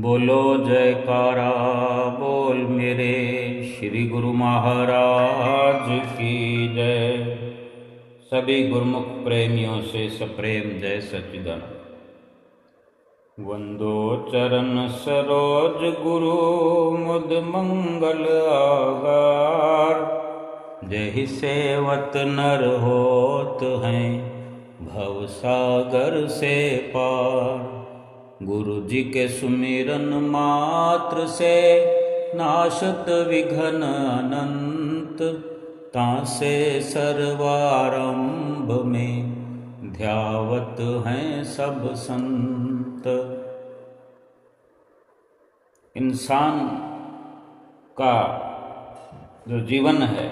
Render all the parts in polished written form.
बोलो जयकारा बोल मेरे श्री गुरु महाराज की जय। सभी गुरुमुख प्रेमियों से सप्रेम जय सच्चिदानंद। वंदो चरण सरोज गुरु मुद मंगल आगार। जहि सेवत नर होत हैं भव सागर से पार। गुरु जी के सुमिरन मात्र से नाशत विघ्न अनंत। तासे सर्वारंभ में ध्यावत हैं सब संत। इंसान का जो जीवन है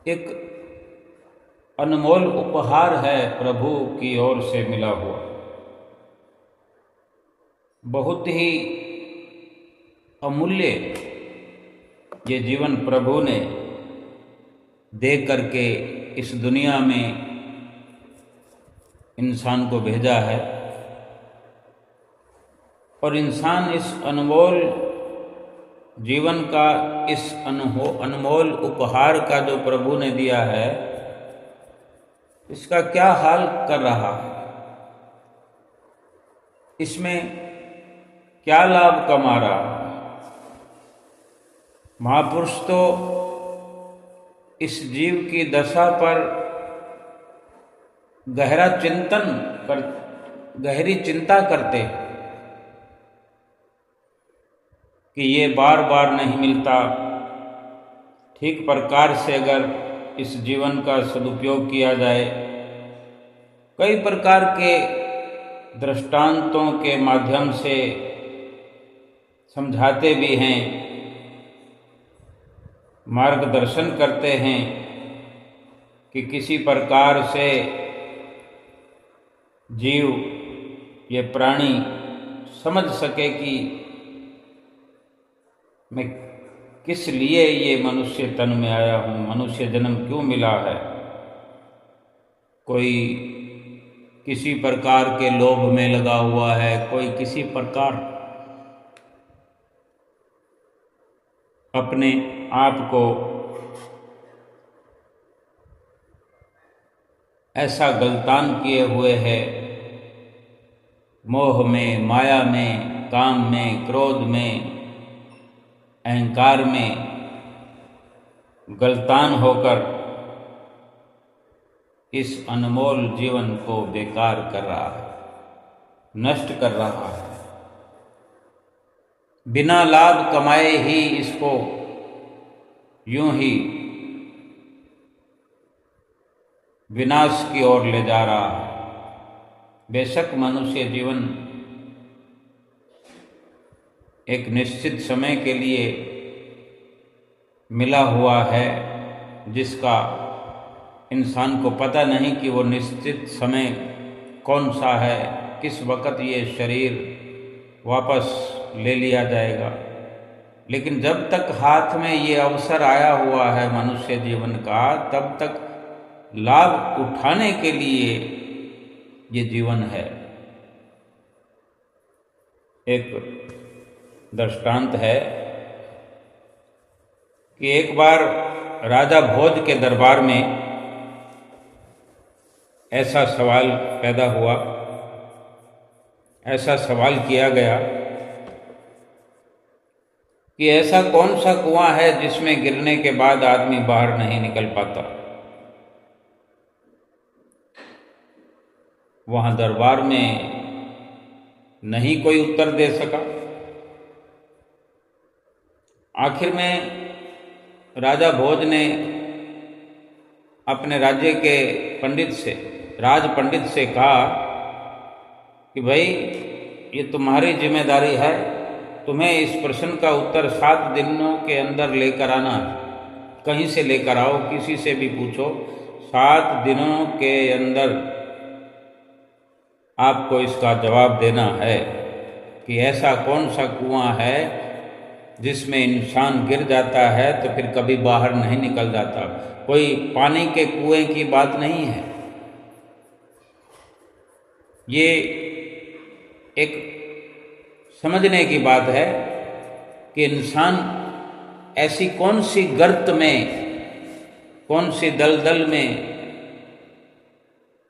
एक अनमोल उपहार है, प्रभु की ओर से मिला हुआ। बहुत ही अमूल्य ये जीवन प्रभु ने दे करके इस दुनिया में इंसान को भेजा है। और इंसान इस अनमोल जीवन का, इस अनमोल उपहार का जो प्रभु ने दिया है, इसका क्या हाल कर रहा है, इसमें क्या लाभ कमा रहा है। महापुरुष तो इस जीव की दशा पर गहरी चिंता करते हैं कि ये बार बार नहीं मिलता। ठीक प्रकार से अगर इस जीवन का सदुपयोग किया जाए, कई प्रकार के दृष्टांतों के माध्यम से समझाते भी हैं, मार्गदर्शन करते हैं कि किसी प्रकार से जीव, ये प्राणी समझ सके कि मैं किस लिए ये मनुष्य तन में आया हूँ, मनुष्य जन्म क्यों मिला है। कोई किसी प्रकार के लोभ में लगा हुआ है, कोई किसी प्रकार अपने आप को ऐसा गलतान किए हुए है, मोह में, माया में, काम में, क्रोध में, अहंकार में गलतान होकर इस अनमोल जीवन को बेकार कर रहा है, नष्ट कर रहा है। बिना लाभ कमाए ही इसको यूं ही विनाश की ओर ले जा रहा है। बेशक मनुष्य जीवन एक निश्चित समय के लिए मिला हुआ है, जिसका इंसान को पता नहीं कि वो निश्चित समय कौन सा है, किस वक़्त ये शरीर वापस ले लिया जाएगा। लेकिन जब तक हाथ में ये अवसर आया हुआ है मनुष्य जीवन का, तब तक लाभ उठाने के लिए ये जीवन है। एक दृष्टांत है कि एक बार राजा भोज के दरबार में ऐसा सवाल पैदा हुआ, ऐसा सवाल किया गया कि ऐसा कौन सा कुआं है जिसमें गिरने के बाद आदमी बाहर नहीं निकल पाता। वहां दरबार में नहीं कोई उत्तर दे सका। आखिर में राजा भोज ने अपने राज्य के राज पंडित से कहा कि भाई, ये तुम्हारी जिम्मेदारी है, तुम्हें इस प्रश्न का उत्तर 7 दिनों के अंदर लेकर आना। कहीं से लेकर आओ, किसी से भी पूछो, 7 दिनों के अंदर आपको इसका जवाब देना है कि ऐसा कौन सा कुआं है जिसमें इंसान गिर जाता है तो फिर कभी बाहर नहीं निकल जाता। कोई पानी के कुएं की बात नहीं है, ये एक समझने की बात है कि इंसान ऐसी कौन सी गर्त में, कौन सी दलदल में,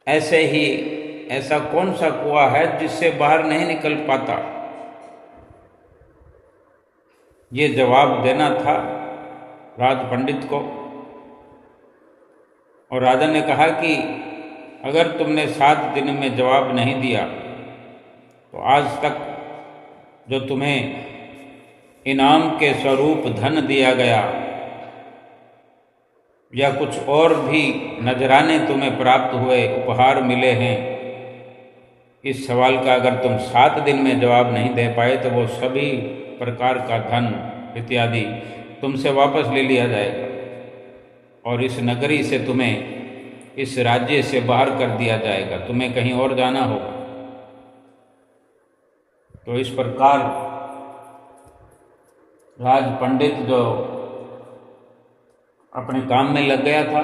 ऐसा कौन सा कुआं है जिससे बाहर नहीं निकल पाता। ये जवाब देना था राज पंडित को। और राजा ने कहा कि अगर तुमने 7 दिन में जवाब नहीं दिया तो आज तक जो तुम्हें इनाम के स्वरूप धन दिया गया या कुछ और भी नजराने तुम्हें प्राप्त हुए, उपहार मिले हैं, इस सवाल का अगर तुम 7 दिन में जवाब नहीं दे पाए तो वो सभी प्रकार का धन इत्यादि तुमसे वापस ले लिया जाएगा और इस नगरी से तुम्हें, इस राज्य से बाहर कर दिया जाएगा, तुम्हें कहीं और जाना होगा। तो इस प्रकार राज पंडित जो अपने काम में लग गया था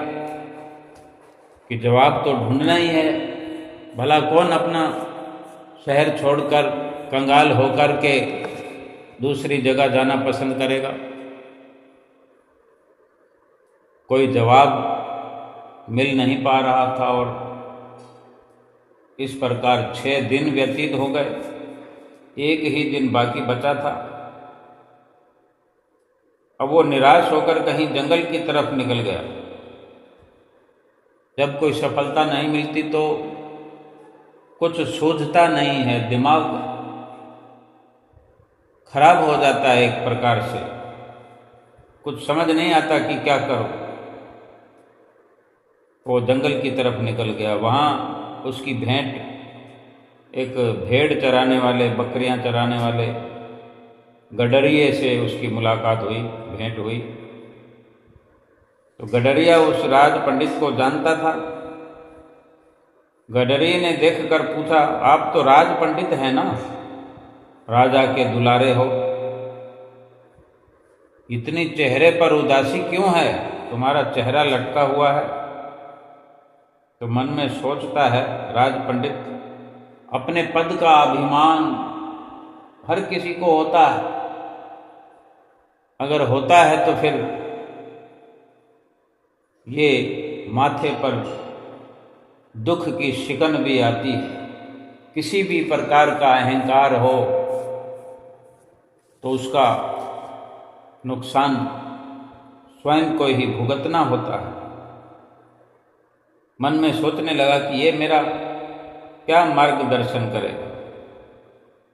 कि जवाब तो ढूंढना ही है, भला कौन अपना शहर छोड़कर कंगाल होकर के दूसरी जगह जाना पसंद करेगा। कोई जवाब मिल नहीं पा रहा था और इस प्रकार 6 दिन व्यतीत हो गए, एक ही दिन बाकी बचा था। अब वो निराश होकर कहीं जंगल की तरफ निकल गया। जब कोई सफलता नहीं मिलती तो कुछ सूझता नहीं है, दिमाग खराब हो जाता है, एक प्रकार से कुछ समझ नहीं आता कि क्या करो। वो जंगल की तरफ निकल गया। वहाँ उसकी भेंट एक भेड़ चराने वाले, बकरियां चराने वाले गडरिये से उसकी मुलाकात हुई, भेंट हुई। तो गडरिया उस राज पंडित को जानता था। गडरिये ने देखकर पूछा, आप तो राज पंडित हैं ना, राजा के दुलारे हो, इतनी चेहरे पर उदासी क्यों है, तुम्हारा चेहरा लटका हुआ है। तो मन में सोचता है राज पंडित, अपने पद का अभिमान हर किसी को होता है, अगर होता है तो फिर ये माथे पर दुख की शिकन भी आती है। किसी भी प्रकार का अहंकार हो तो उसका नुकसान स्वयं को ही भुगतना होता है। मन में सोचने लगा कि ये मेरा क्या मार्गदर्शन करेगा,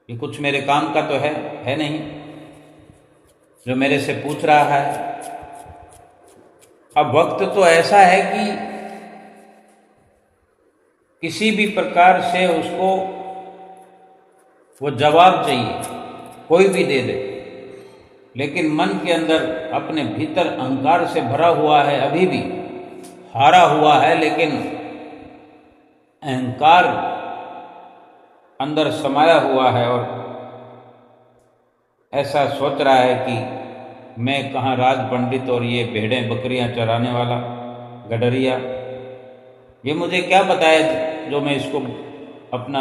ये कुछ मेरे काम का तो है नहीं जो मेरे से पूछ रहा है। अब वक्त तो ऐसा है कि किसी भी प्रकार से उसको वो जवाब चाहिए, कोई भी दे दे, लेकिन मन के अंदर अपने भीतर अहंकार से भरा हुआ है, अभी भी हारा हुआ है, लेकिन अहंकार अंदर समाया हुआ है और ऐसा सोच रहा है कि मैं कहाँ राज पंडित और ये भेड़ें बकरियां चराने वाला गडरिया, ये मुझे क्या बताया जो मैं इसको अपना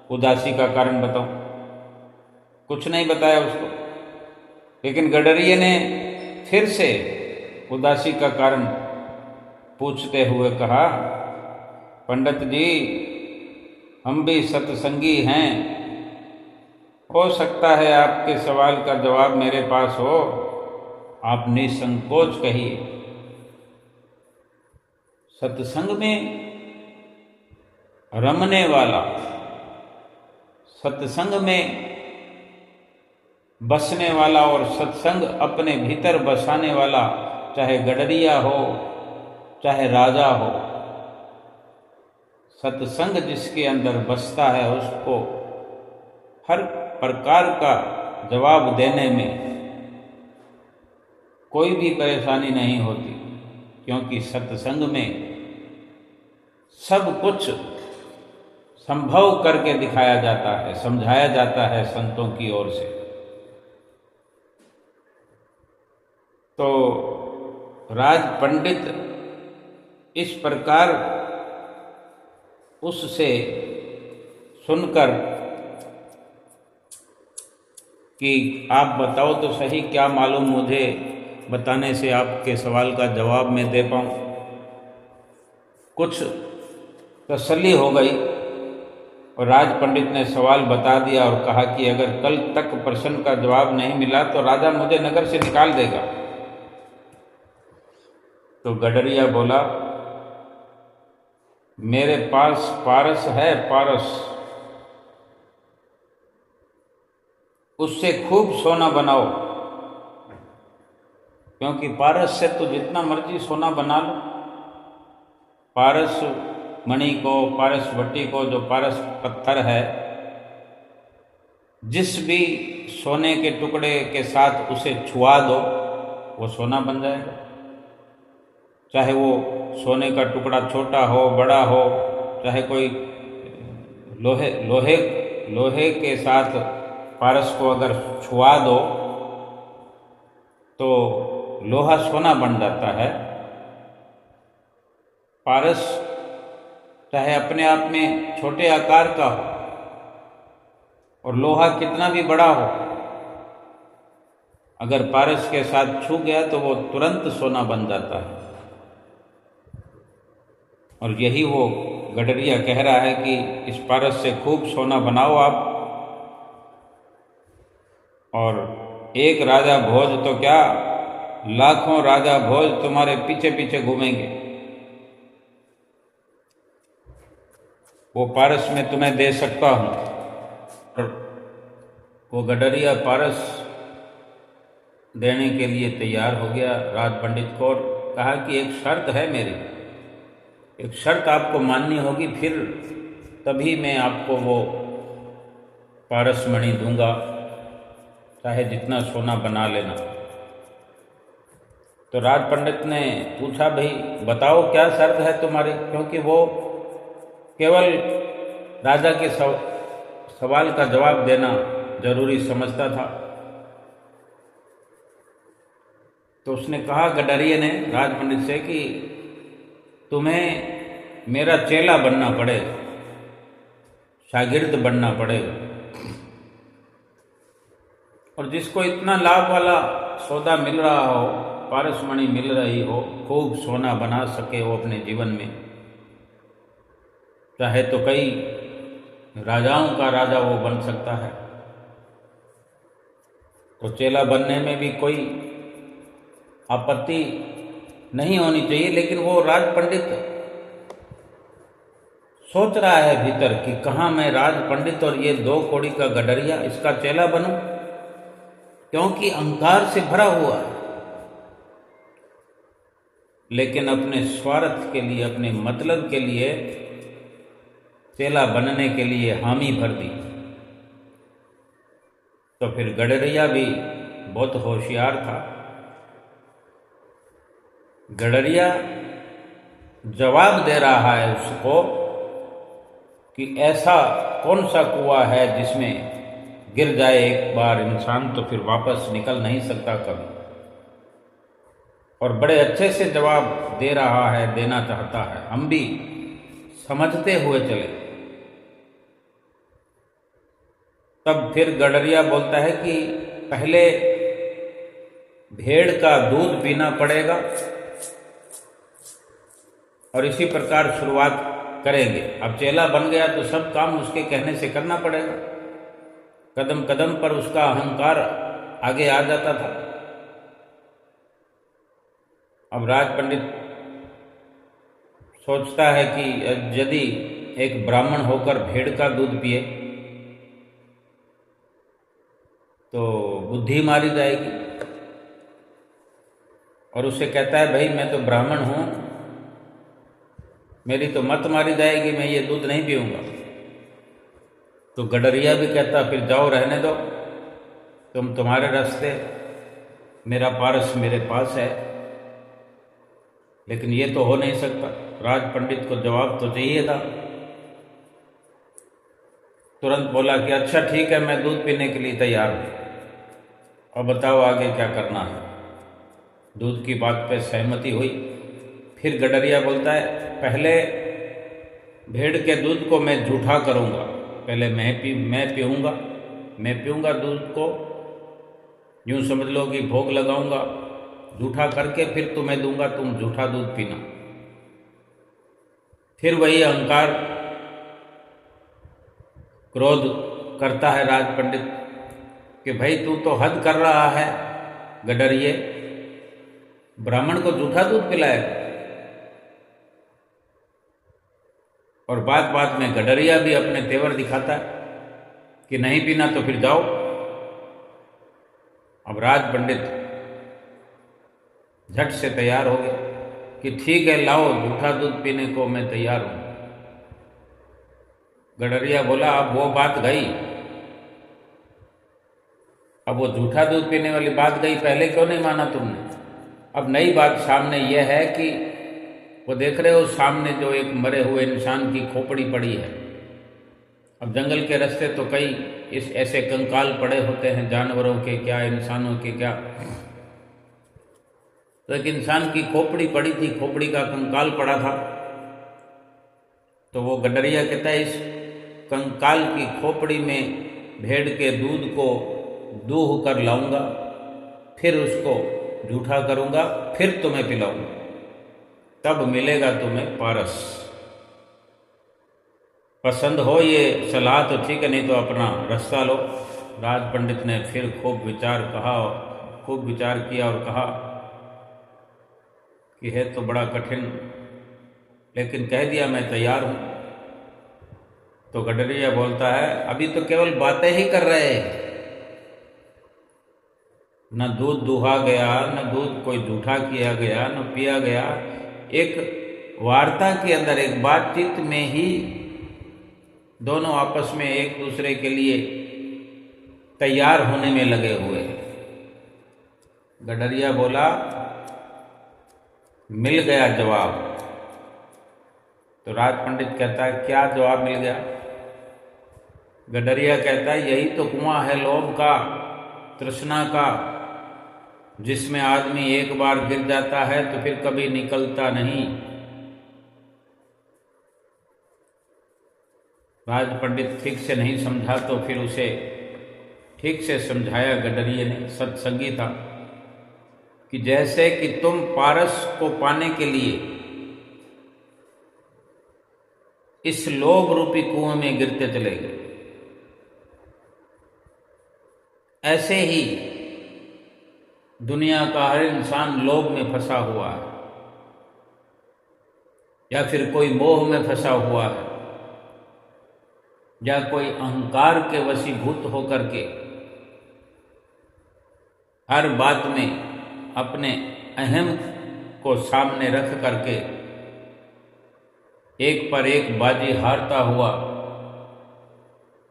उदासी का कारण बताऊं। कुछ नहीं बताया उसको। लेकिन गडरिये ने फिर से उदासी का कारण पूछते हुए कहा, पंडित जी, हम भी सत्संगी हैं, हो सकता है आपके सवाल का जवाब मेरे पास हो, आप निसंकोच कहिए। सत्संग में रमने वाला, सत्संग में बसने वाला और सत्संग अपने भीतर बसाने वाला, चाहे गडरिया हो चाहे राजा हो, सत्संग जिसके अंदर बसता है उसको हर प्रकार का जवाब देने में कोई भी परेशानी नहीं होती, क्योंकि सत्संग में सब कुछ संभव करके दिखाया जाता है, समझाया जाता है संतों की ओर से। तो राज पंडित इस प्रकार उससे सुनकर कि आप बताओ तो सही, क्या मालूम मुझे बताने से आपके सवाल का जवाब मैं दे पाऊँ। कुछ तसल्ली हो गई और राज पंडित ने सवाल बता दिया और कहा कि अगर कल तक प्रश्न का जवाब नहीं मिला तो राजा मुझे नगर से निकाल देगा। तो गडरिया बोला, मेरे पास पारस है, पारस, उससे खूब सोना बनाओ, क्योंकि पारस से तो जितना मर्जी सोना बना लो। पारस मणि को, पारस भट्टी को, जो पारस पत्थर है, जिस भी सोने के टुकड़े के साथ उसे छुआ दो वो सोना बन जाएगा। चाहे वो सोने का टुकड़ा छोटा हो, बड़ा हो, चाहे कोई लोहे लोहे लोहे के साथ पारस को अगर छुआ दो तो लोहा सोना बन जाता है। पारस चाहे अपने आप में छोटे आकार का हो और लोहा कितना भी बड़ा हो, अगर पारस के साथ छू गया तो वो तुरंत सोना बन जाता है। और यही वो गडरिया कह रहा है कि इस पारस से खूब सोना बनाओ आप, और एक राजा भोज तो क्या, लाखों राजा भोज तुम्हारे पीछे पीछे घूमेंगे। वो पारस मैं तुम्हें दे सकता हूँ। और वो गडरिया पारस देने के लिए तैयार हो गया राज पंडित को, और कहा कि एक शर्त है मेरी, एक शर्त आपको माननी होगी, फिर तभी मैं आपको वो पारस मणि दूंगा, चाहे जितना सोना बना लेना। तो राज पंडित ने पूछा, भाई बताओ क्या शर्त है तुम्हारी, क्योंकि वो केवल राजा के सवाल का जवाब देना जरूरी समझता था। तो उसने कहा, गडरिये ने राज पंडित से, कि तुम्हें मेरा चेला बनना पड़ेगा, शागिर्द बनना पड़ेगा, और जिसको इतना लाभ वाला सौदा मिल रहा हो, पारसमणि मिल रही हो, खूब सोना बना सके वो अपने जीवन में, चाहे तो कई राजाओं का राजा वो बन सकता है। तो चेला बनने में भी कोई आपत्ति नहीं होनी चाहिए। लेकिन वो राज पंडित सोच रहा है भीतर कि कहाँ मैं राज पंडित और ये 2 कौड़ी का गडरिया, इसका चेला बनूं, क्योंकि अहंकार से भरा हुआ है। लेकिन अपने स्वार्थ के लिए, अपने मतलब के लिए, चेला बनने के लिए हामी भर दी। तो फिर गडरिया भी बहुत होशियार था। गडरिया जवाब दे रहा है उसको कि ऐसा कौन सा कुआं है जिसमें गिर जाए एक बार इंसान तो फिर वापस निकल नहीं सकता कभी। और बड़े अच्छे से जवाब दे रहा है, देना चाहता है, हम भी समझते हुए चले। तब फिर गडरिया बोलता है कि पहले भेड़ का दूध पीना पड़ेगा और इसी प्रकार शुरुआत करेंगे। अब चेला बन गया तो सब काम उसके कहने से करना पड़ेगा। कदम कदम पर उसका अहंकार आगे आ जाता था। अब राज पंडित सोचता है कि यदि एक ब्राह्मण होकर भेड़ का दूध पिए तो बुद्धि मारी जाएगी, और उसे कहता है, भाई मैं तो ब्राह्मण हूँ, मेरी तो मत मारी जाएगी, मैं ये दूध नहीं पीऊँगा। तो गडरिया भी कहता, फिर जाओ, रहने दो, तुम तुम्हारे रास्ते, मेरा पारस मेरे पास है। लेकिन ये तो हो नहीं सकता। राज पंडित को जवाब तो चाहिए था। तुरंत बोला कि अच्छा ठीक है, मैं दूध पीने के लिए तैयार हूँ, और बताओ आगे क्या करना है। दूध की बात पे सहमति हुई। फिर गडरिया बोलता है, पहले भेड़ के दूध को मैं जूठा करूँगा, पहले मैं पीऊँगा दूध को, यूँ समझ लो कि भोग लगाऊंगा जूठा करके, फिर तुम्हें दूंगा, तुम जूठा दूध पीना। फिर वही अहंकार क्रोध करता है राज पंडित कि भाई तू तो हद कर रहा है गडरिये, ब्राह्मण को जूठा दूध पिलाएगा। और बात बात में गडरिया भी अपने तेवर दिखाता है कि नहीं पीना तो फिर जाओ। अब राज पंडित झट से तैयार हो गए कि ठीक है, लाओ जूठा दूध पीने को मैं तैयार हूं। गडरिया बोला अब वो बात गई, अब वो जूठा दूध पीने वाली बात गई, पहले क्यों नहीं माना तुमने? अब नई बात सामने यह है कि वो देख रहे हो सामने जो एक मरे हुए इंसान की खोपड़ी पड़ी है। अब जंगल के रास्ते तो कई इस ऐसे कंकाल पड़े होते हैं, जानवरों के क्या, इंसानों के क्या। तो एक इंसान की खोपड़ी पड़ी थी, खोपड़ी का कंकाल पड़ा था। तो वो गडरिया कहता है इस कंकाल की खोपड़ी में भेड़ के दूध को दूह कर लाऊंगा, फिर उसको जूठा करूंगा, फिर तुम्हें पिलाऊंगा, तब मिलेगा तुम्हें पारस। पसंद हो ये सलाह तो ठीक है, नहीं तो अपना रास्ता लो। राज पंडित ने फिर खूब विचार किया और कहा कि है तो बड़ा कठिन, लेकिन कह दिया मैं तैयार हूं। तो गडरिया बोलता है अभी तो केवल बातें ही कर रहे हैं, न दूध दुहा गया, न दूध कोई जूठा किया गया, न पिया गया। एक वार्ता के अंदर, एक बातचीत में ही दोनों आपस में एक दूसरे के लिए तैयार होने में लगे हुए हैं। गडरिया बोला मिल गया जवाब। तो राज पंडित कहता है क्या जवाब मिल गया? गडरिया कहता है यही तो कुआं है लोभ का, तृष्णा का, जिसमें आदमी एक बार गिर जाता है तो फिर कभी निकलता नहीं। राज पंडित ठीक से नहीं समझा तो फिर उसे ठीक से समझाया गडरिये ने, सत्संगी था, कि जैसे कि तुम पारस को पाने के लिए इस लोभ रूपी कुएं में गिरते चले गए, ऐसे ही दुनिया का हर इंसान लोभ में फंसा हुआ है, या फिर कोई मोह में फंसा हुआ है, या कोई अहंकार के वशीभूत होकर के हर बात में अपने अहम को सामने रख करके एक पर एक बाजी हारता हुआ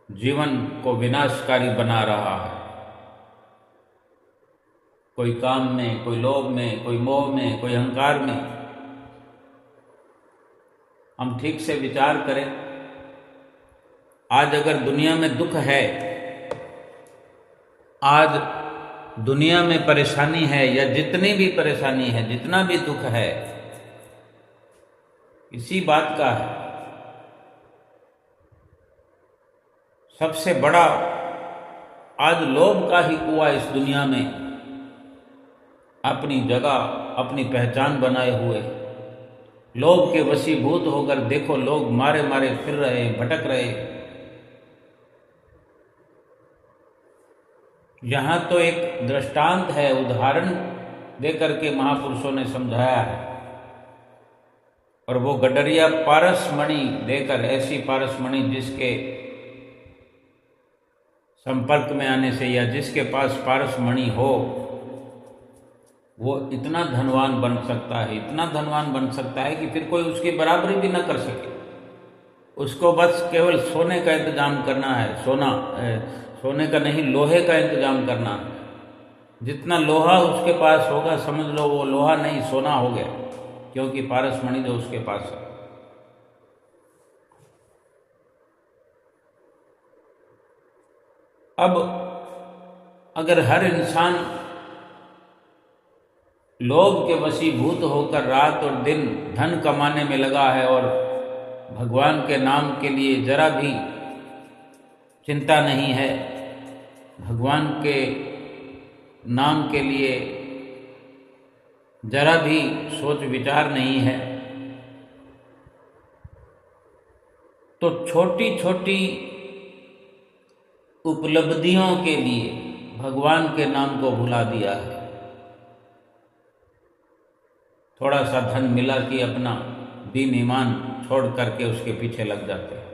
जीवन को विनाशकारी बना रहा है। कोई काम में, कोई लोभ में, कोई मोह में, कोई अहंकार में। हम ठीक से विचार करें, आज अगर दुनिया में दुख है, आज दुनिया में परेशानी है, या जितनी भी परेशानी है, जितना भी दुख है, इसी बात का है। सबसे बड़ा आज लोभ का ही कुआं इस दुनिया में अपनी जगह, अपनी पहचान बनाए हुए, लोभ के वशीभूत होकर देखो लोग मारे मारे फिर रहे, भटक रहे। यहाँ तो एक दृष्टांत है, उदाहरण देकर के महापुरुषों ने समझाया है। और वो गडरिया पारसमणि देकर, ऐसी पारसमणि जिसके संपर्क में आने से या जिसके पास पारसमणि हो, वो इतना धनवान बन सकता है, इतना धनवान बन सकता है कि फिर कोई उसकी बराबरी भी न कर सके। उसको बस केवल सोने का इंतजाम करना है, सोने का नहीं, लोहे का इंतजाम करना है। जितना लोहा उसके पास होगा, समझ लो वो लोहा नहीं, सोना हो गया, क्योंकि पारसमणि जो उसके पास है। अब अगर हर इंसान लोभ के वशीभूत होकर रात और दिन धन कमाने में लगा है और भगवान के नाम के लिए जरा भी चिंता नहीं है, भगवान के नाम के लिए जरा भी सोच विचार नहीं है, तो छोटी छोटी उपलब्धियों के लिए भगवान के नाम को भुला दिया है। थोड़ा सा धन मिला कि अपना दीन ईमान छोड़ करके उसके पीछे लग जाते हैं।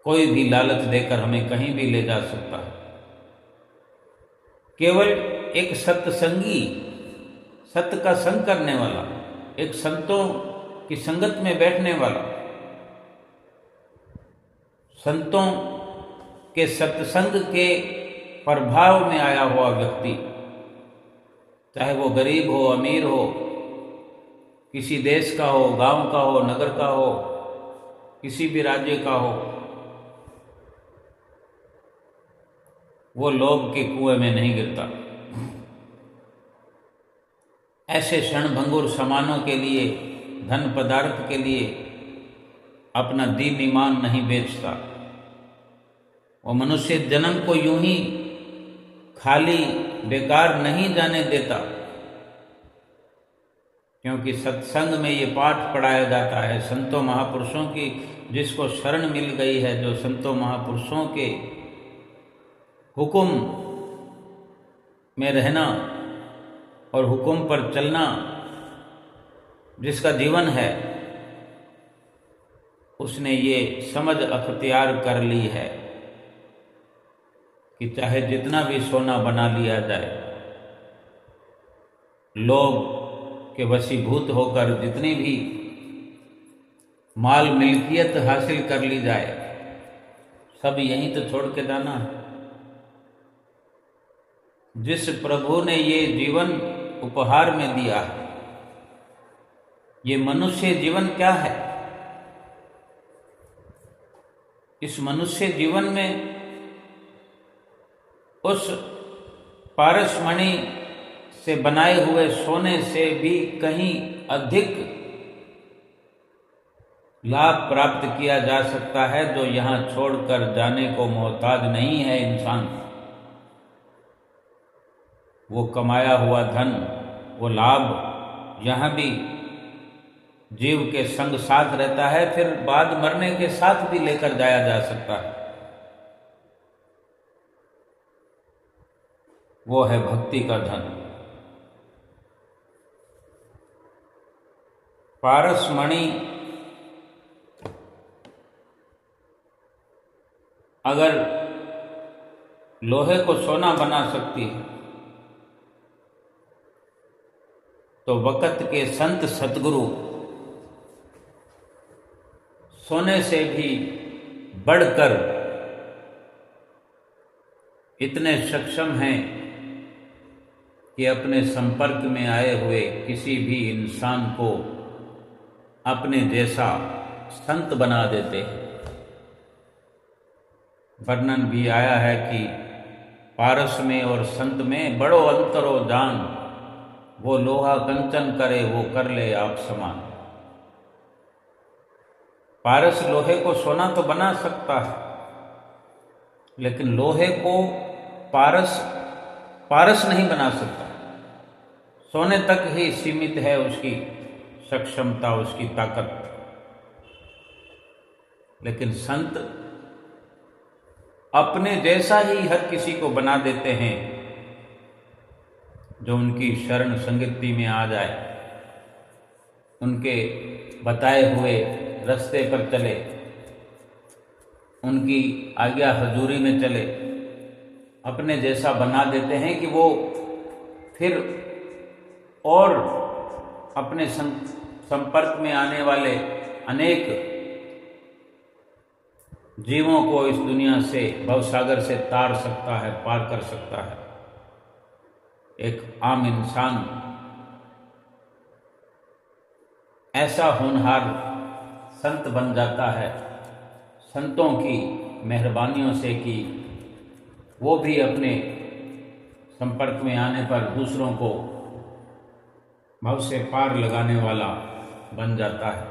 कोई भी लालच देकर हमें कहीं भी ले जा सकता है। केवल एक सत्संगी, सत्य का संग करने वाला, एक संतों की संगत में बैठने वाला, संतों के सत्संग के प्रभाव में आया हुआ व्यक्ति, चाहे वो गरीब हो, अमीर हो, किसी देश का हो, गांव का हो, नगर का हो, किसी भी राज्य का हो, वो लोभ के कुएं में नहीं गिरता। ऐसे क्षणभंगुर सामानों के लिए, धन पदार्थ के लिए अपना दीन ईमान नहीं बेचता। वो मनुष्य जन्म को यूं ही खाली बेकार नहीं जाने देता, क्योंकि सत्संग में ये पाठ पढ़ाया जाता है संतों महापुरुषों की। जिसको शरण मिल गई है, जो संतों महापुरुषों के हुक्म में रहना और हुक्म पर चलना जिसका जीवन है, उसने ये समझ अख्तियार कर ली है कि चाहे जितना भी सोना बना लिया जाए, लोभ के वशीभूत होकर जितनी भी माल मिल्कियत हासिल कर ली जाए, सब यहीं तो छोड़ के जाना है। जिस प्रभु ने ये जीवन उपहार में दिया है, ये मनुष्य जीवन क्या है? इस मनुष्य जीवन में उस पारसमणि से बनाए हुए सोने से भी कहीं अधिक लाभ प्राप्त किया जा सकता है, जो यहाँ छोड़कर जाने को मोहताज नहीं है इंसान। वो कमाया हुआ धन, वो लाभ यहाँ भी जीव के संग साथ रहता है, फिर बाद मरने के साथ भी लेकर जाया जा सकता है। वो है भक्ति का धन। पारसमणि अगर लोहे को सोना बना सकती है, तो वक़्त के संत सतगुरु सोने से भी बढ़कर इतने सक्षम हैं कि अपने संपर्क में आए हुए किसी भी इंसान को अपने जैसा संत बना देते हैं। वर्णन भी आया है कि पारस में और संत में बड़ो अंतरो जान, वो लोहा कंचन करे वो कर ले आप समान। पारस लोहे को सोना तो बना सकता है, लेकिन लोहे को पारस नहीं बना सकता। सोने तक ही सीमित है उसकी सक्षमता, उसकी ताकत। लेकिन संत अपने जैसा ही हर किसी को बना देते हैं जो उनकी शरण संगति में आ जाए, उनके बताए हुए रास्ते पर चले, उनकी आज्ञा हजूरी में चले, अपने जैसा बना देते हैं कि वो फिर और अपने संपर्क में आने वाले अनेक जीवों को इस दुनिया से, भवसागर से तार सकता है, पार कर सकता है। एक आम इंसान ऐसा होनहार संत बन जाता है संतों की मेहरबानियों से कि वो भी अपने संपर्क में आने पर दूसरों को भव से पार लगाने वाला बन जाता है।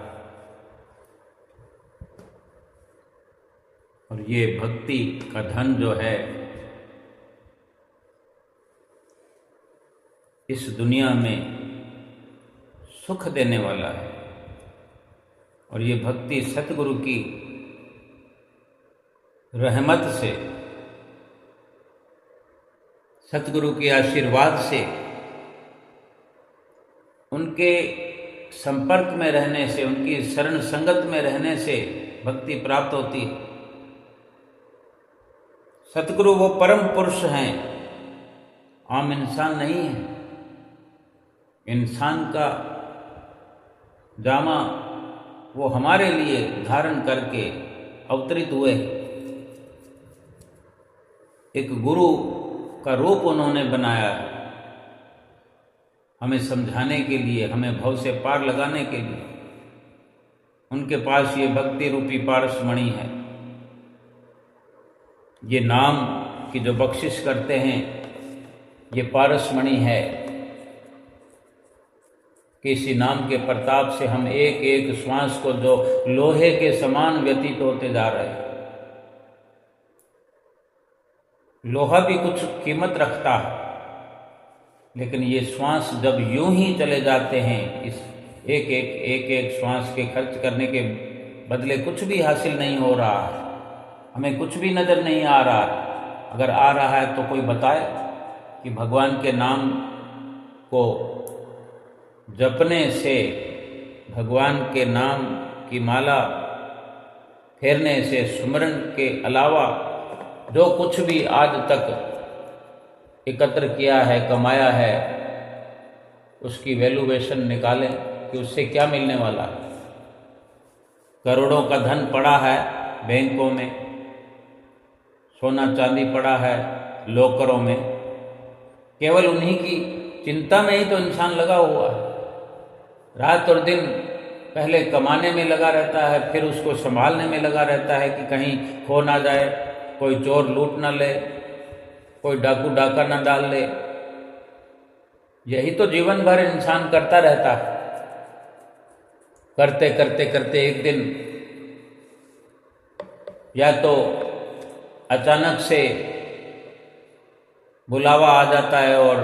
और ये भक्ति का धन जो है, इस दुनिया में सुख देने वाला है। और ये भक्ति सतगुरु की रहमत से, सतगुरु के आशीर्वाद से, उनके संपर्क में रहने से, उनकी शरण संगत में रहने से भक्ति प्राप्त होती है। सतगुरु वो परम पुरुष हैं, आम इंसान नहीं है। इंसान का जामा वो हमारे लिए धारण करके अवतरित हुए। एक गुरु का रूप उन्होंने बनाया है, हमें समझाने के लिए, हमें भव से पार लगाने के लिए। उनके पास ये भक्ति रूपी पारसमणि है। ये नाम की जो बख्शिश करते हैं, ये पारसमणि है कि इसी नाम के प्रताप से हम एक एक श्वास को जो लोहे के समान व्यतीत होते जा रहे हैं। लोहा भी कुछ कीमत रखता है, लेकिन ये श्वास जब यूं ही चले जाते हैं, इस एक एक श्वास के खर्च करने के बदले कुछ भी हासिल नहीं हो रहा है, हमें कुछ भी नज़र नहीं आ रहा है। अगर आ रहा है तो कोई बताए कि भगवान के नाम को जपने से, भगवान के नाम की माला फेरने से, सुमरन के अलावा जो कुछ भी आज तक एकत्र किया है, कमाया है, उसकी वैल्यूएशन निकालें कि उससे क्या मिलने वाला है। करोड़ों का धन पड़ा है बैंकों में, सोना चांदी पड़ा है लॉकरों में, केवल उन्हीं की चिंता में ही तो इंसान लगा हुआ है। रात और दिन पहले कमाने में लगा रहता है, फिर उसको संभालने में लगा रहता है कि कहीं खो ना जाए, कोई चोर लूट ना ले, कोई डाकू डाका ना डाल ले। यही तो जीवन भर इंसान करता रहता है। करते करते करते एक दिन या तो अचानक से बुलावा आ जाता है और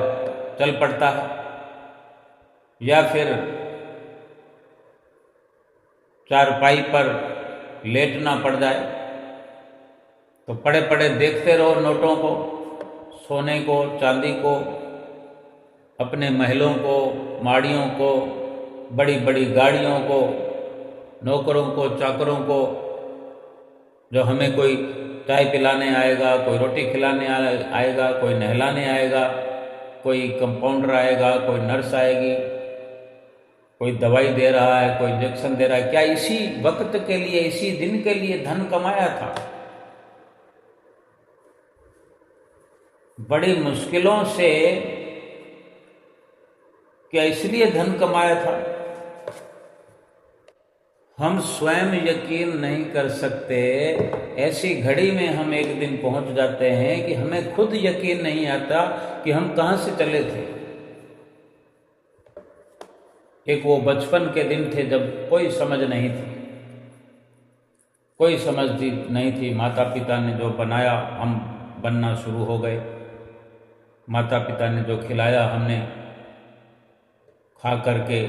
चल पड़ता है, या फिर चारपाई पर लेटना पड़ जाए तो पड़े पड़े देखते रहो नोटों को, सोने को, चांदी को, अपने महलों को, माड़ियों को, बड़ी बड़ी गाड़ियों को, नौकरों को, चाकरों को, जो हमें कोई चाय पिलाने आएगा, कोई रोटी खिलाने आएगा, कोई नहलाने आएगा, कोई कंपाउंडर आएगा, कोई नर्स आएगी, कोई दवाई दे रहा है, कोई इंजेक्शन दे रहा है। क्या इसी वक्त के लिए, इसी दिन के लिए धन कमाया था? बड़ी मुश्किलों से क्या इसलिए धन कमाया था? हम स्वयं यकीन नहीं कर सकते। ऐसी घड़ी में हम एक दिन पहुंच जाते हैं कि हमें खुद यकीन नहीं आता कि हम कहां से चले थे। एक वो बचपन के दिन थे जब कोई समझ नहीं थी, कोई समझ नहीं थी। माता पिता ने जो बनाया, हम बनना शुरू हो गए। माता पिता ने जो खिलाया, हमने खा करके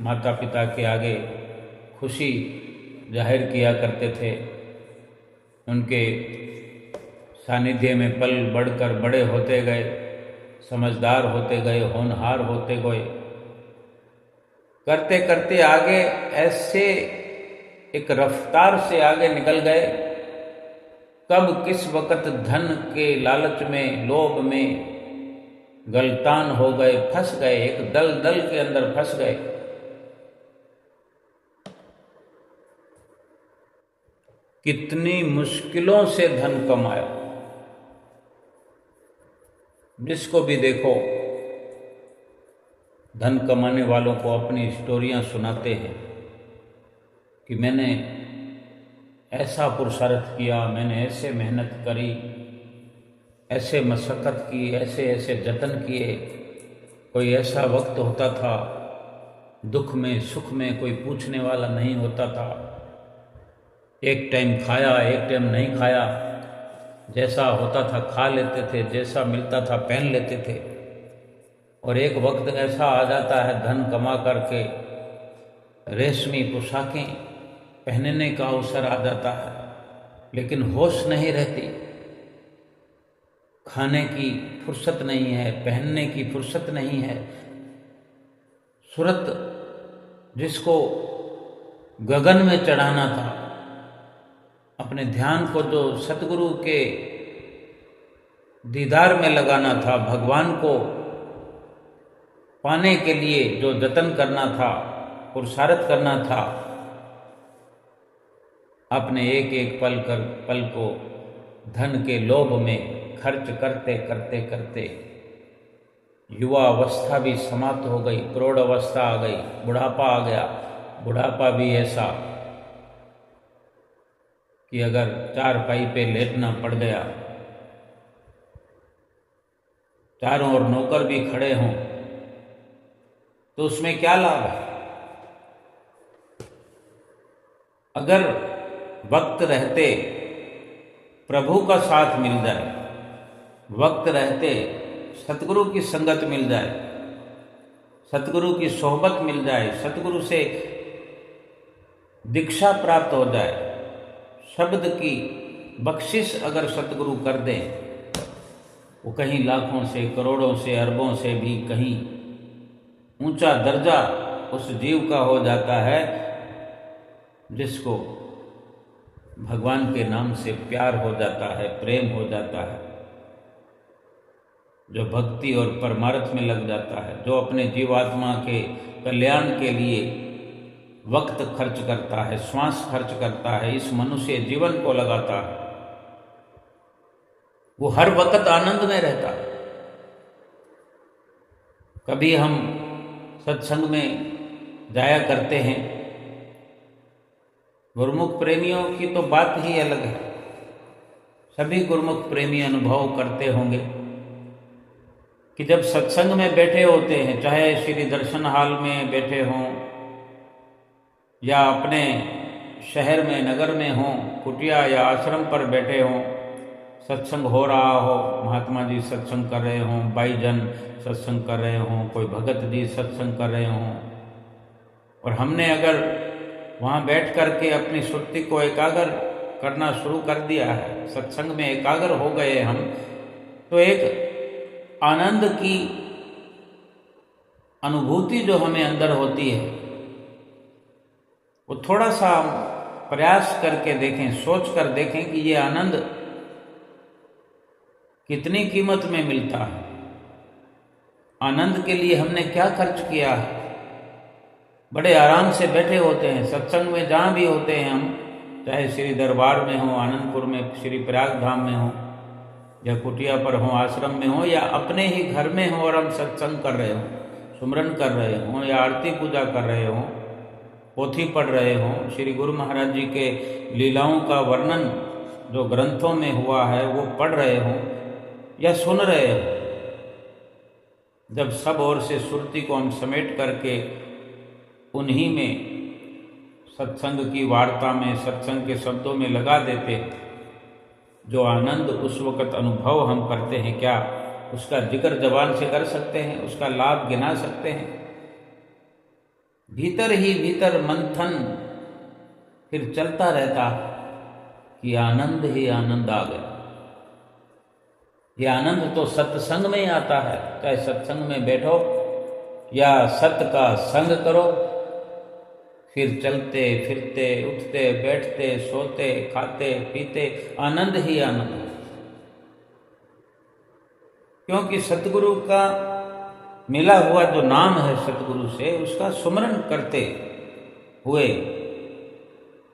माता पिता के आगे खुशी जाहिर किया करते थे। उनके सानिध्य में पल बढ़कर बड़े होते गए, समझदार होते गए, होनहार होते गए। करते करते आगे ऐसे एक रफ्तार से आगे निकल गए, कब किस वक़्त धन के लालच में, लोभ में गलतान हो गए, फंस गए, एक दलदल के अंदर फंस गए। कितनी मुश्किलों से धन कमाया। जिसको भी देखो धन कमाने वालों को अपनी स्टोरियां सुनाते हैं कि मैंने ऐसा पुरुषार्थ किया, मैंने ऐसे मेहनत करी, ऐसे मशक्क़त की, ऐसे ऐसे जतन किए। कोई ऐसा वक्त होता था, दुख में सुख में कोई पूछने वाला नहीं होता था। एक टाइम खाया, एक टाइम नहीं खाया, जैसा होता था खा लेते थे, जैसा मिलता था पहन लेते थे। और एक वक्त ऐसा आ जाता है धन कमा करके रेशमी पोशाकें पहनने का अवसर आ जाता है, लेकिन होश नहीं रहती, खाने की फुर्सत नहीं है, पहनने की फुर्सत नहीं है। सूरत जिसको गगन में चढ़ाना था, अपने ध्यान को जो सतगुरु के दीदार में लगाना था, भगवान को पाने के लिए जो जतन करना था, पुरुषार्थ करना था, अपने एक एक पल को धन के लोभ में खर्च करते करते करते युवा अवस्था भी समाप्त हो गई, प्रौढ़ अवस्था आ गई, बुढ़ापा आ गया। बुढ़ापा भी ऐसा कि अगर चारपाई पे लेटना पड़ गया, चारों ओर नौकर भी खड़े हों, तो उसमें क्या लाभ है? अगर वक्त रहते प्रभु का साथ मिल जाए, वक्त रहते सतगुरु की संगत मिल जाए, सतगुरु की सोहबत मिल जाए, सतगुरु से दीक्षा प्राप्त हो जाए, शब्द की बख्शिश अगर सतगुरु कर दें, वो कहीं लाखों से, करोड़ों से, अरबों से भी कहीं ऊंचा दर्जा उस जीव का हो जाता है जिसको भगवान के नाम से प्यार हो जाता है, प्रेम हो जाता है, जो भक्ति और परमार्थ में लग जाता है, जो अपने जीवात्मा के कल्याण के लिए वक्त खर्च करता है, श्वास खर्च करता है, इस मनुष्य जीवन को लगाता है, वो हर वक्त आनंद में रहता है। कभी हम सत्संग में जाया करते हैं, गुरुमुख प्रेमियों की तो बात ही अलग है। सभी गुरुमुख प्रेमी अनुभव करते होंगे कि जब सत्संग में बैठे होते हैं, चाहे श्री दर्शन हाल में बैठे हों या अपने शहर में, नगर में हों, कुटिया या आश्रम पर बैठे हों, सत्संग हो रहा हो, महात्मा जी सत्संग कर रहे हों, भाईजन सत्संग कर रहे हों, कोई भगत जी सत्संग कर रहे हों, और हमने अगर वहाँ बैठ करके अपनी सुरती को एकाग्र करना शुरू कर दिया है, सत्संग में एकाग्र हो गए हम, तो एक आनंद की अनुभूति जो हमें अंदर होती है, वो थोड़ा सा प्रयास करके देखें, सोच कर देखें कि ये आनंद कितनी कीमत में मिलता है। आनंद के लिए हमने क्या खर्च किया है। बड़े आराम से बैठे होते हैं सत्संग में, जहाँ भी होते हैं हम, चाहे श्री दरबार में हो, आनंदपुर में, श्री प्रयाग धाम में हो, या कुटिया पर हो, आश्रम में हो, या अपने ही घर में हो और हम सत्संग कर रहे हो, सुमरन कर रहे हों, या आरती पूजा कर रहे हों, पोथी पढ़ रहे हों, श्री गुरु महाराज जी के लीलाओं का वर्णन जो ग्रंथों में हुआ है वो पढ़ रहे हों या सुन रहे हो, जब सब ओर से सुरती को हम समेट करके उन्हीं में सत्संग की वार्ता में, सत्संग के शब्दों में लगा देते, जो आनंद उस वक़्त अनुभव हम करते हैं, क्या उसका जिक्र जबान से कर सकते हैं, उसका लाभ गिना सकते हैं। भीतर ही भीतर मंथन फिर चलता रहता कि आनंद ही आनंद आ गया। ये आनंद तो सत्संग में ही आता है, चाहे सत्संग में बैठो या सत्य का संग करो, फिर चलते फिरते, उठते बैठते, सोते खाते पीते आनंद ही आनंद है। क्योंकि सतगुरु का मिला हुआ जो नाम है सतगुरु से, उसका सुमरन करते हुए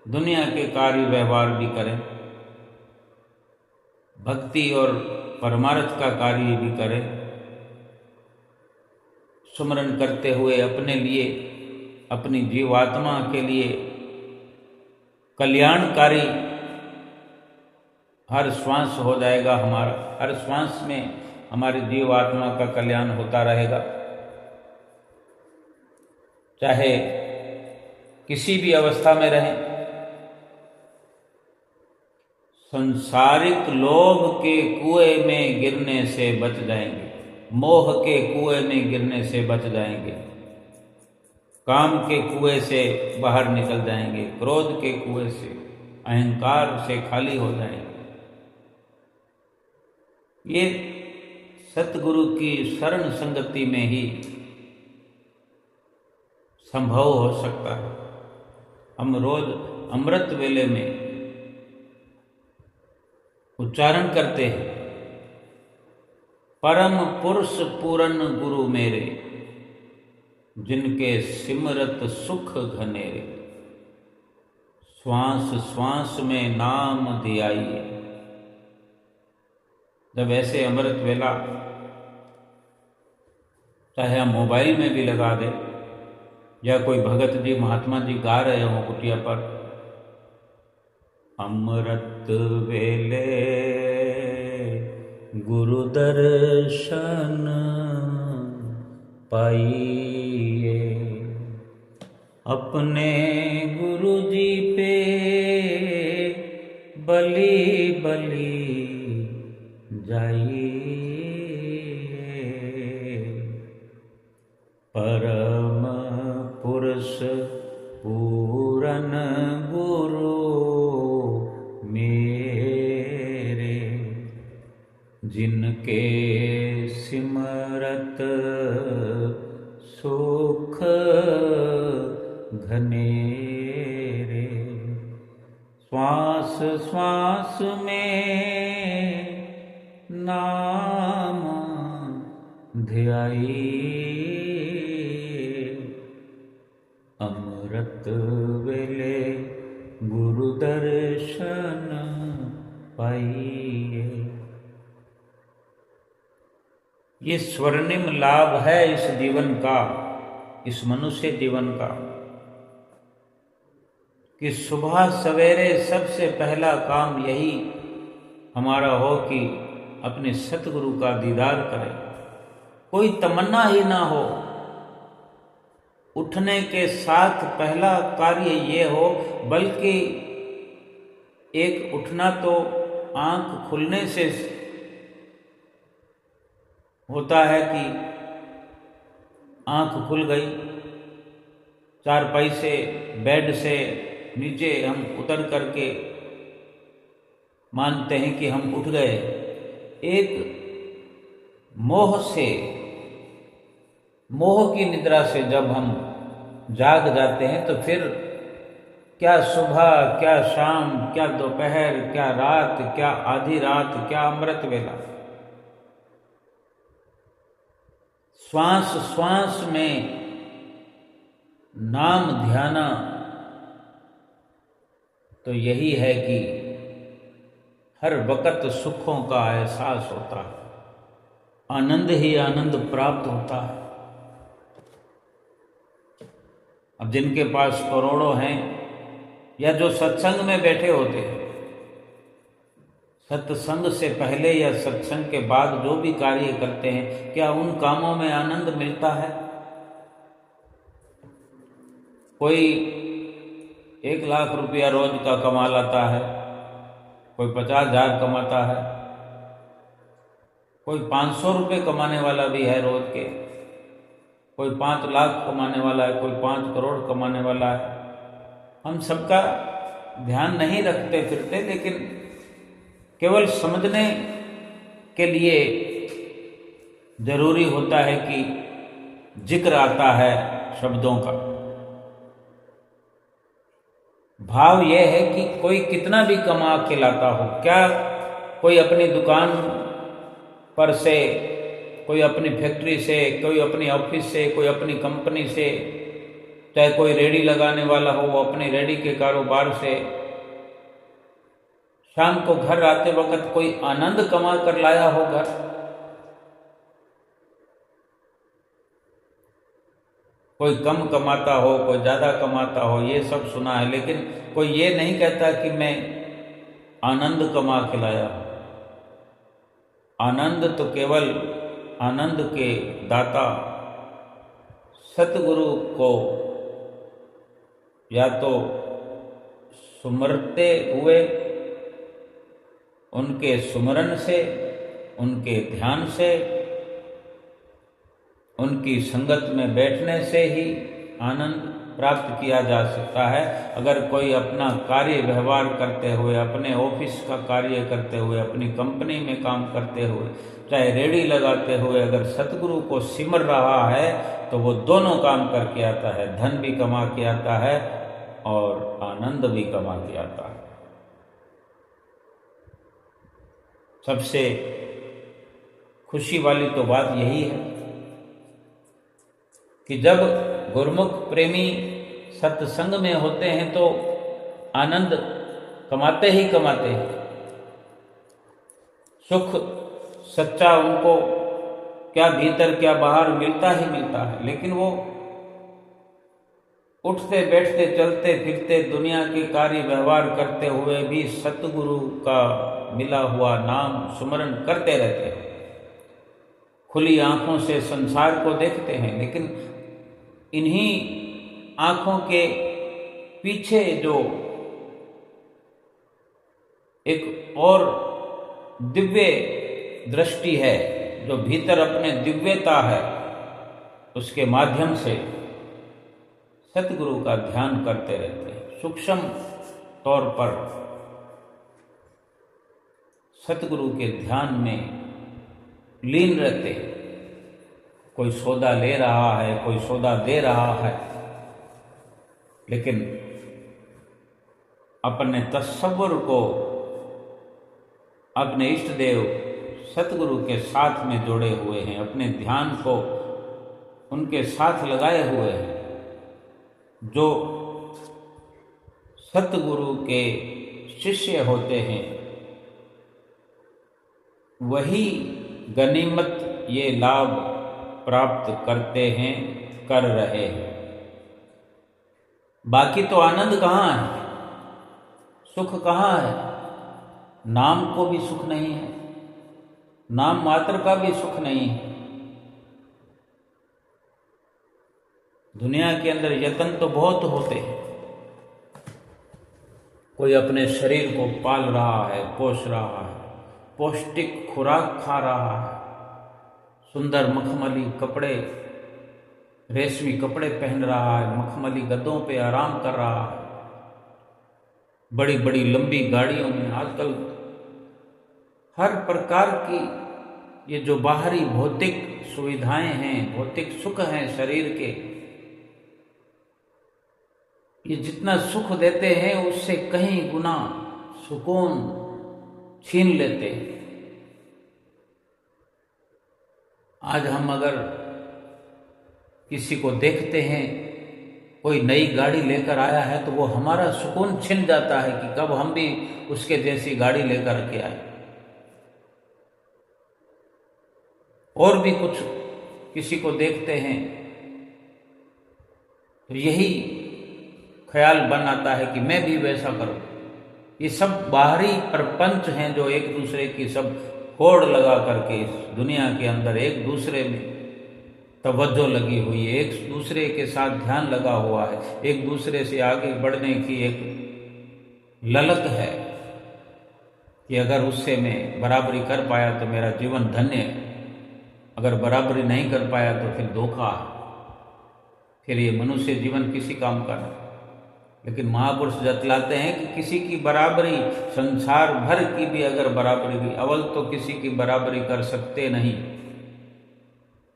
दुनिया के कार्य व्यवहार भी करें, भक्ति और परमार्थ का कार्य भी करें, सुमरन करते हुए अपने लिए, अपनी जीवात्मा के लिए कल्याणकारी हर श्वास हो जाएगा हमारा, हर श्वास में हमारी जीवात्मा का कल्याण होता रहेगा। चाहे किसी भी अवस्था में रहें, संसारिक लोभ के कुएं में गिरने से बच जाएंगे। मोह के कुएं में गिरने से बच जाएंगे, काम के कुएं से बाहर निकल जाएंगे, क्रोध के कुएं से, अहंकार से खाली हो जाएंगे। ये सतगुरु की शरण संगति में ही संभव हो सकता है। हम रोज अमृत वेले में उच्चारण करते हैं, परम पुरुष पूरन गुरु मेरे, जिनके सिमरत सुख घनेरे, श्वास श्वास में नाम धियाइए। जब ऐसे अमृत वेला चाहे हम मोबाइल में भी लगा दें या कोई भगत जी महात्मा जी गा रहे हों कुटिया पर, अमृत वेले गुरु दर्शन पाइए, अपने गुरु जी पे बलि बलि जाइए, परम पुरुष पूरन गुरु मेरे, जिनके सिमरत सुख घनेरे, श्वास श्वास में नाम ध्याइए, अमृत वेले गुरु दर्शन पाइए। ये स्वर्णिम लाभ है इस जीवन का, इस मनुष्य जीवन का, कि सुबह सवेरे सबसे पहला काम यही हमारा हो कि अपने सतगुरु का दीदार करें। कोई तमन्ना ही ना हो, उठने के साथ पहला कार्य ये हो, बल्कि एक उठना तो आंख खुलने से होता है कि आंख खुल गई, चारपाई से बेड से नीचे हम उतर करके मानते हैं कि हम उठ गए। एक मोह से, मोह की निद्रा से जब हम जाग जाते हैं तो फिर क्या सुबह, क्या शाम, क्या दोपहर, क्या रात, क्या आधी रात, क्या अमृत वेला, श्वास श्वास में नाम ध्याना तो यही है कि हर वक्त सुखों का एहसास होता है, आनंद ही आनंद प्राप्त होता है। अब जिनके पास करोड़ों हैं या जो सत्संग में बैठे होते हैं, सत्संग से पहले या सत्संग के बाद जो भी कार्य करते हैं, क्या उन कामों में आनंद मिलता है? कोई 1 लाख रुपया रोज का कमा लाता है, कोई 50,000 कमाता है, कोई 500 रुपये कमाने वाला भी है रोज के, कोई 5 लाख कमाने वाला है, कोई 5 करोड़ कमाने वाला है। हम सबका ध्यान नहीं रखते फिरते, लेकिन केवल समझने के लिए जरूरी होता है कि जिक्र आता है शब्दों का। भाव यह है कि कोई कितना भी कमा के लाता हो, क्या कोई अपनी दुकान पर से, कोई अपनी फैक्ट्री से, कोई अपनी ऑफिस से, कोई अपनी कंपनी से, चाहे कोई रेडी लगाने वाला हो वो अपनी रेडी के कारोबार से, शाम को घर आते वक्त कोई आनंद कमा कर लाया हो घर? कोई कम कमाता हो, कोई ज़्यादा कमाता हो, ये सब सुना है, लेकिन कोई ये नहीं कहता कि मैं आनंद कमा के लाया हूँ। आनंद तो केवल आनंद के दाता सतगुरु को या तो सुमरते हुए, उनके सुमरन से, उनके ध्यान से, उनकी संगत में बैठने से ही आनंद प्राप्त किया जा सकता है। अगर कोई अपना कार्य व्यवहार करते हुए, अपने ऑफिस का कार्य करते हुए, अपनी कंपनी में काम करते हुए, चाहे रेडी लगाते हुए अगर सतगुरु को सिमर रहा है तो वो दोनों काम करके आता है, धन भी कमा के आता है और आनंद भी कमा के आता है। सबसे खुशी वाली तो बात यही है कि जब गुरुमुख प्रेमी सत्संग में होते हैं तो आनंद कमाते ही कमाते हैं। सुख सच्चा उनको क्या भीतर क्या बाहर मिलता ही मिलता है, लेकिन वो उठते बैठते चलते फिरते दुनिया के कार्य व्यवहार करते हुए भी सतगुरु का मिला हुआ नाम सुमरण करते रहते हैं। खुली आंखों से संसार को देखते हैं, लेकिन इन्हीं आंखों के पीछे जो एक और दिव्य दृष्टि है, जो भीतर अपने दिव्यता है, उसके माध्यम से सतगुरु का ध्यान करते रहते हैं। सूक्ष्म तौर पर सतगुरु के ध्यान में लीन रहते हैं। कोई सौदा ले रहा है, कोई सौदा दे रहा है, लेकिन अपने तसव्वुर को अपने इष्ट देव सतगुरु के साथ में जोड़े हुए हैं, अपने ध्यान को उनके साथ लगाए हुए हैं। जो सतगुरु के शिष्य होते हैं वही गनीमत ये लाभ प्राप्त करते हैं, कर रहे हैं। बाकी तो आनंद कहाँ है, सुख कहाँ है? नाम को भी सुख नहीं है, नाम मात्र का भी सुख नहीं है। दुनिया के अंदर यत्न तो बहुत होते हैं। कोई अपने शरीर को पाल रहा है, पोष रहा है, पौष्टिक खुराक खा रहा है, सुंदर मखमली कपड़े, रेशमी कपड़े पहन रहा है, मखमली गद्दों पे आराम कर रहा है, बड़ी बड़ी लंबी गाड़ियों में। आजकल हर प्रकार की ये जो बाहरी भौतिक सुविधाएं हैं, भौतिक सुख हैं शरीर के, ये जितना सुख देते हैं उससे कहीं गुना सुकून छीन लेते हैं। आज हम अगर किसी को देखते हैं कोई नई गाड़ी लेकर आया है तो वो हमारा सुकून छिन जाता है कि कब हम भी उसके जैसी गाड़ी लेकर के आए। और भी कुछ किसी को देखते हैं तो यही ख्याल बन आता है कि मैं भी वैसा करूं। ये सब बाहरी प्रपंच हैं जो एक दूसरे की सब होड़ लगा करके इस दुनिया के अंदर एक दूसरे में तवज्जो लगी हुई है, एक दूसरे के साथ ध्यान लगा हुआ है, एक दूसरे से आगे बढ़ने की एक ललक है कि अगर उससे मैं बराबरी कर पाया तो मेरा जीवन धन्य है, अगर बराबरी नहीं कर पाया तो फिर धोखा है, फिर ये मनुष्य जीवन किसी काम का नहीं। लेकिन महापुरुष जतलाते हैं कि किसी की बराबरी, संसार भर की भी अगर बराबरी भी, अव्वल तो किसी की बराबरी कर सकते नहीं।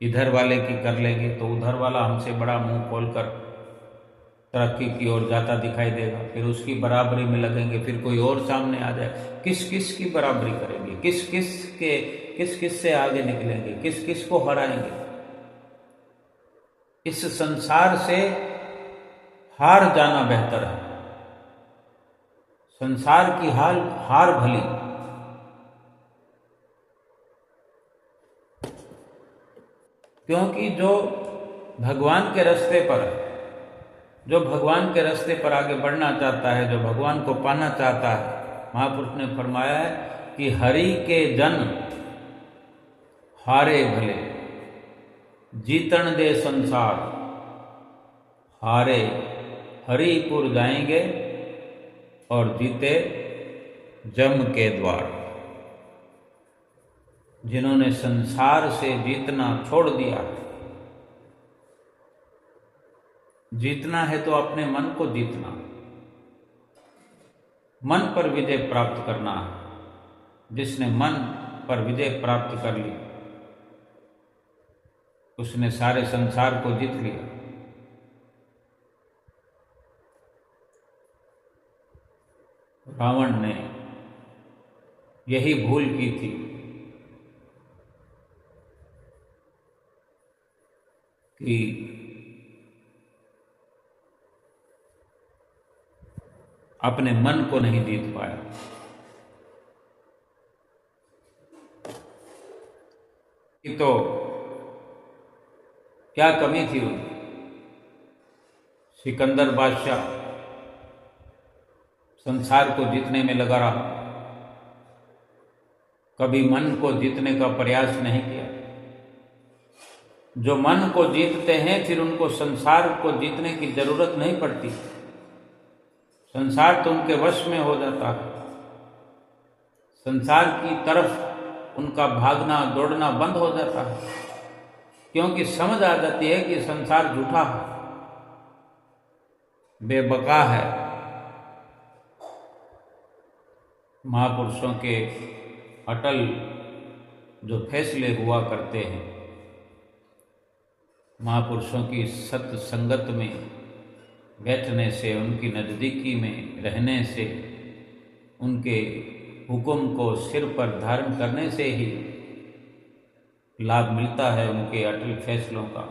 इधर वाले की कर लेंगे तो उधर वाला हमसे बड़ा मुंह खोलकर तरक्की की ओर जाता दिखाई देगा, फिर उसकी बराबरी में लगेंगे, फिर कोई और सामने आ जाए। किस किस की बराबरी करेंगे, किस किस से आगे निकलेंगे, किस किस को हराएंगे? इस संसार से हार जाना बेहतर है। संसार की हार भली। क्योंकि जो भगवान के रास्ते पर है, जो भगवान के रास्ते पर आगे बढ़ना चाहता है, जो भगवान को पाना चाहता है, महापुरुष ने फरमाया है कि हरि के जन हारे भले, जीतन दे संसार, हारे हरिपुर जाएंगे और जीते जम के द्वार। जिन्होंने संसार से जीतना छोड़ दिया, जीतना है तो अपने मन को जीतना, मन पर विजय प्राप्त करना है। जिसने मन पर विजय प्राप्त कर ली उसने सारे संसार को जीत लिया। रावण ने यही भूल की थी कि अपने मन को नहीं जीत पाया। तो क्या कमी थी उनकी? सिकंदर बादशाह संसार को जीतने में लगा रहा, कभी मन को जीतने का प्रयास नहीं किया। जो मन को जीतते हैं फिर उनको संसार को जीतने की जरूरत नहीं पड़ती, संसार तो उनके वश में हो जाता है। संसार की तरफ उनका भागना दौड़ना बंद हो जाता है, क्योंकि समझ आ जाती है कि संसार झूठा है, बेबका है। महापुरुषों के अटल जो फैसले हुआ करते हैं, महापुरुषों की सत्संगत में बैठने से, उनकी नज़दीकी में रहने से, उनके हुक्म को सिर पर धारण करने से ही लाभ मिलता है उनके अटल फैसलों का।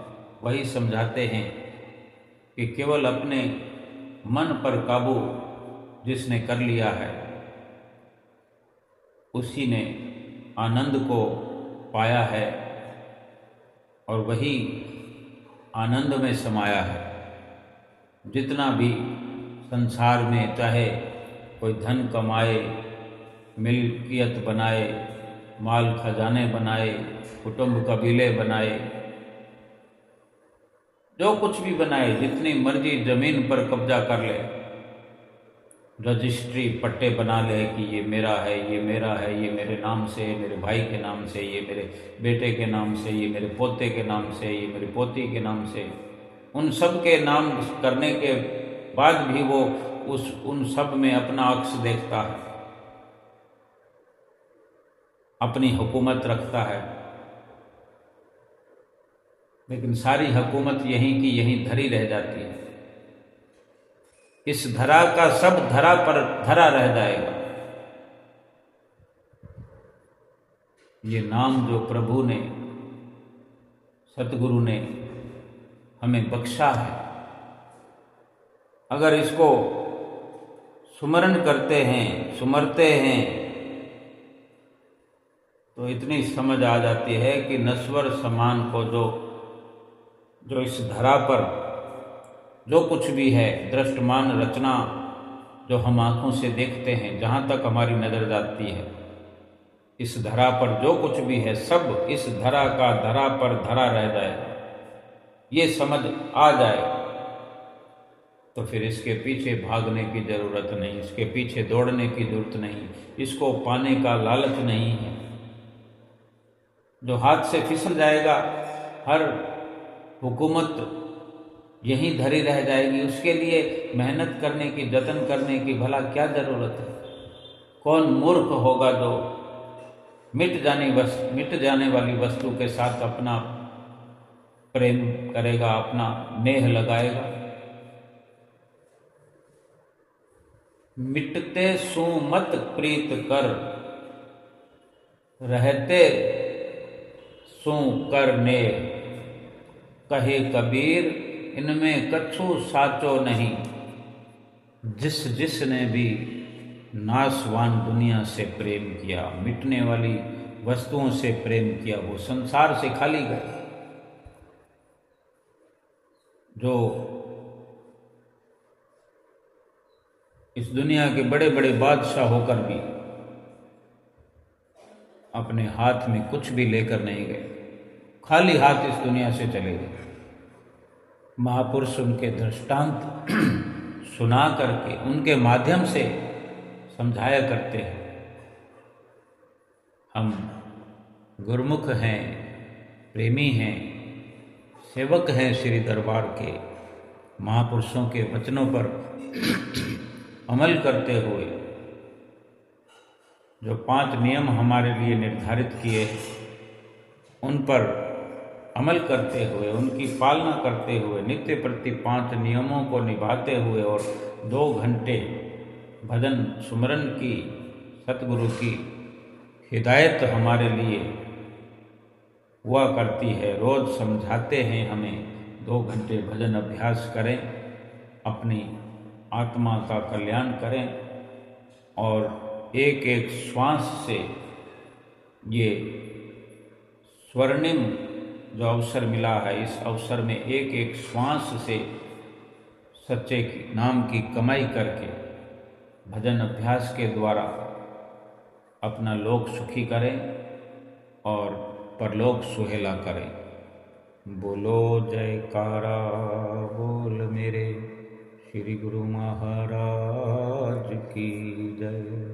वही समझाते हैं कि केवल अपने मन पर काबू जिसने कर लिया है उसी ने आनंद को पाया है और वही आनंद में समाया है। जितना भी संसार में चाहे कोई धन कमाए, मिल्कियत बनाए, माल खजाने बनाए, कुटुंब कबीले बनाए, जो कुछ भी बनाए, जितनी मर्जी जमीन पर कब्जा कर ले, रजिस्ट्री पट्टे बना ले कि ये मेरा है, ये मेरा है, ये मेरे नाम से, मेरे भाई के नाम से, ये मेरे बेटे के नाम से, ये मेरे पोते के नाम से, ये मेरी पोती के नाम से, उन सब के नाम करने के बाद भी वो उन सब में अपना अक्स देखता है, अपनी हुकूमत रखता है। लेकिन सारी हुकूमत यहीं की यहीं धरी रह जाती है। इस धरा का सब धरा पर धरा रह जाएगा। ये नाम जो प्रभु ने, सतगुरु ने हमें बख्शा है, अगर इसको सुमरण करते हैं, सुमरते हैं, तो इतनी समझ आ जाती है कि नश्वर समान को जो इस धरा पर जो कुछ भी है, दृष्टमान रचना जो हम आँखों से देखते हैं, जहाँ तक हमारी नज़र जाती है, इस धरा पर जो कुछ भी है सब इस धरा का धरा पर धरा रह जाए, ये समझ आ जाए तो फिर इसके पीछे भागने की ज़रूरत नहीं, इसके पीछे दौड़ने की ज़रूरत नहीं, इसको पाने का लालच नहीं है। जो हाथ से फिसल जाएगा, हर हुकूमत यहीं धरी रह जाएगी, उसके लिए मेहनत करने की, जतन करने की भला क्या ज़रूरत है? कौन मूर्ख होगा जो मिट जाने वाली वस्तु के साथ अपना प्रेम करेगा, अपना नेह लगाएगा? मिटते सु मत प्रीत कर, रहते सु कर नेह, कहे कबीर इनमें कछु साचो नहीं। जिसने भी नाशवान दुनिया से प्रेम किया, मिटने वाली वस्तुओं से प्रेम किया, वो संसार से खाली गए। जो इस दुनिया के बड़े बड़े बादशाह होकर भी अपने हाथ में कुछ भी लेकर नहीं गए, खाली हाथ इस दुनिया से चले गए। महापुरुष उनके दृष्टांत सुना करके, उनके माध्यम से समझाया करते हैं। हम गुरुमुख हैं, प्रेमी हैं, सेवक हैं श्री दरबार के, महापुरुषों के वचनों पर अमल करते हुए जो 5 नियम हमारे लिए निर्धारित किए उन पर अमल करते हुए, उनकी पालना करते हुए, नित्य प्रति 5 नियमों को निभाते हुए और 2 घंटे भजन सुमरन की सतगुरु की हिदायत हमारे लिए हुआ करती है। रोज़ समझाते हैं हमें 2 घंटे भजन अभ्यास करें, अपनी आत्मा का कल्याण करें और एक एक श्वास से ये स्वर्णिम जो अवसर मिला है, इस अवसर में एक एक श्वास से सच्चे नाम की कमाई करके भजन अभ्यास के द्वारा अपना लोक सुखी करें और परलोक सुहेला करें। बोलो जयकारा बोल मेरे श्री गुरु महाराज की जय।